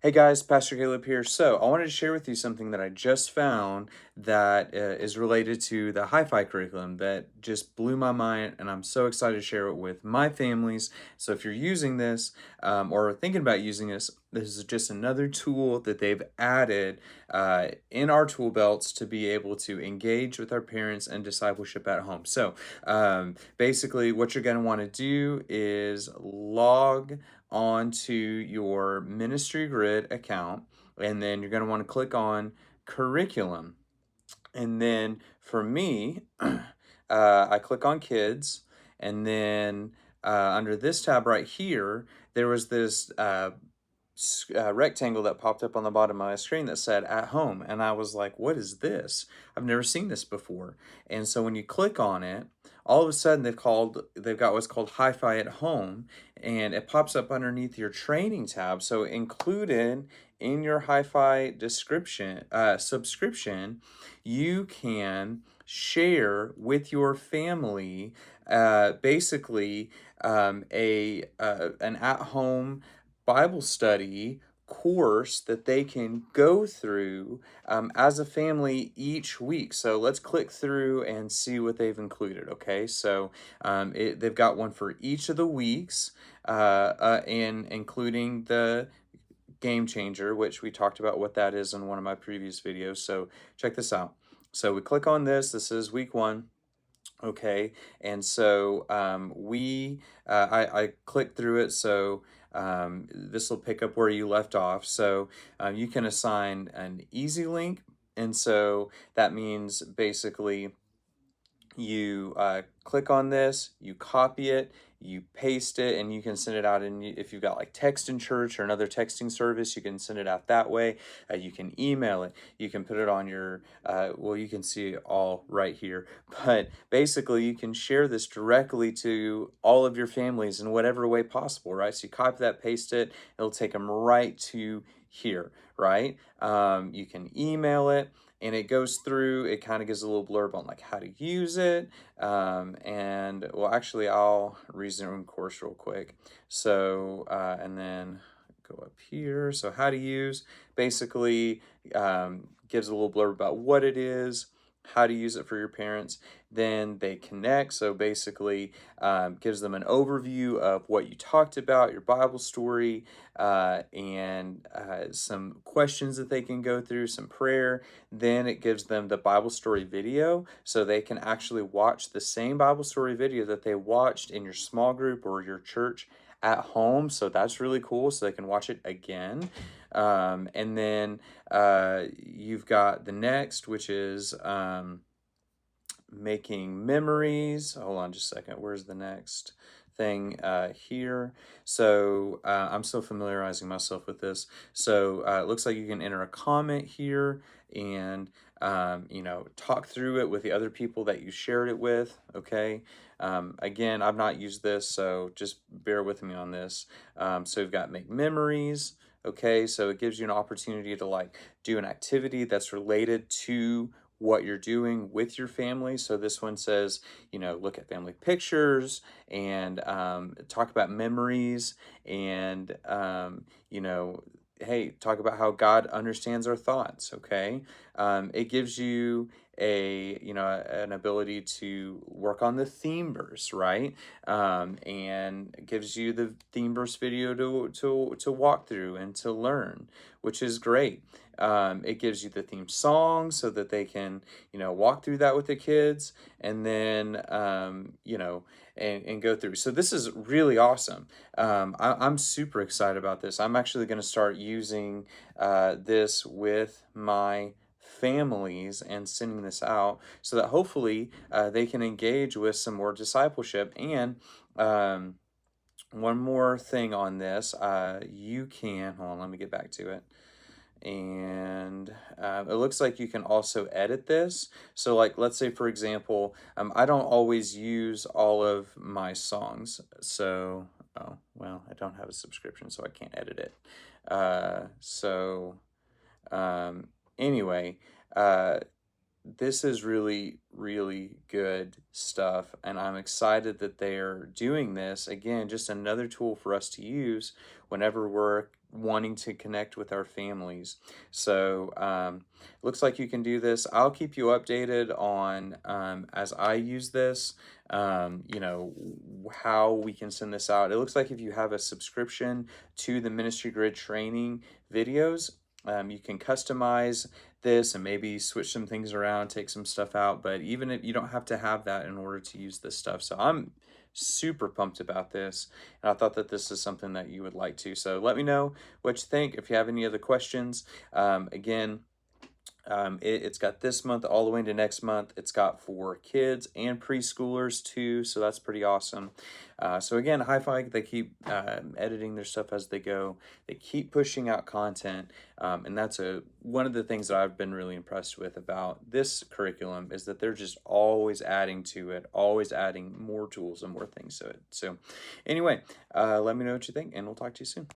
Hey guys, Pastor Caleb here. So, I wanted to share with you something that I just found that is related to the Hi-Fi curriculum that just blew my mind, and I'm so excited to share it with my families. So, if you're using this or thinking about using this is just another tool that they've added in our tool belts to be able to engage with our parents and discipleship at home. So, basically, what you're going to want to do is log onto your ministry grid account, and then you're going to want to click on curriculum. And then for me, I click on kids, and then under this tab right here, there was this rectangle that popped up on the bottom of my screen that said at home, and I was like, what is this? I've never seen this before. And so when you click on it, all of a sudden they've got what's called Hi-Fi at home, and it pops up underneath your training tab. So included in your Hi-Fi description subscription, you can share with your family basically a an at-home Bible study course that they can go through as a family each week. So let's click through and see what they've included. Okay, so they've got one for each of the weeks, and including the game changer, which we talked about what that is in one of my previous videos. So check this out. So we click on this. This is week 1. Okay, and so I clicked through it, so this will pick up where you left off. So you can assign an easy link, and so that means basically you click on this, you copy it, you paste it, and you can send it out. And if you've got like text in church or another texting service, you can send it out that way. You can email it, you can put it on your well, you can see it all right here, but basically you can share this directly to all of your families in whatever way possible, right? So you copy that, paste it, it'll take them right to here, right? You can email it, and it goes through, it kind of gives a little blurb on like how to use it. And well, actually I'll resume course real quick. So and then go up here. So how to use, basically gives a little blurb about what it is, how to use it for your parents. Then they connect, so basically gives them an overview of what you talked about, your Bible story, and some questions that they can go through, some prayer. Then it gives them the Bible story video, so they can actually watch the same Bible story video that they watched in your small group or your church at home. So that's really cool, so they can watch it again. And then you've got the next, which is making memories. Hold on just a second. Where's the next thing here? So I'm still familiarizing myself with this. So it looks like you can enter a comment here and talk through it with the other people that you shared it with. Okay. Again, I've not used this, so just bear with me on this. So we've got make memories. Okay, so it gives you an opportunity to like do an activity that's related to what you're doing with your family. So this one says, look at family pictures and talk about memories, and hey, talk about how God understands our thoughts. Okay, it gives you an ability to work on the theme verse, right? And it gives you the theme verse video to walk through and to learn, which is great. It gives you the theme song so that they can walk through that with the kids, and then and go through. So this is really awesome. I'm super excited about this. I'm actually going to start using this with my families and sending this out so that hopefully they can engage with some more discipleship. And one more thing on this, you can, hold on, let me get back to it. And it looks like you can also edit this. So like, let's say for example, I don't always use all of my songs. So, oh, well, I don't have a subscription, so I can't edit it. Anyway, this is really, really good stuff, and I'm excited that they're doing this. Again, just another tool for us to use whenever we're wanting to connect with our families. So looks like you can do this. I'll keep you updated on as I use this, how we can send this out. It looks like if you have a subscription to the Ministry Grid training videos, you can customize this and maybe switch some things around, take some stuff out. But even if you don't have to have that in order to use this stuff. So I'm super pumped about this, and I thought that this is something that you would like to. So let me know what you think. If you have any other questions, again, it's got this month all the way into next month. It's got for kids and preschoolers too, so that's pretty awesome. So again, HYFI, they keep editing their stuff as they go. They keep pushing out content, and that's one of the things that I've been really impressed with about this curriculum is that they're just always adding to it, always adding more tools and more things to it. So anyway, let me know what you think, and we'll talk to you soon.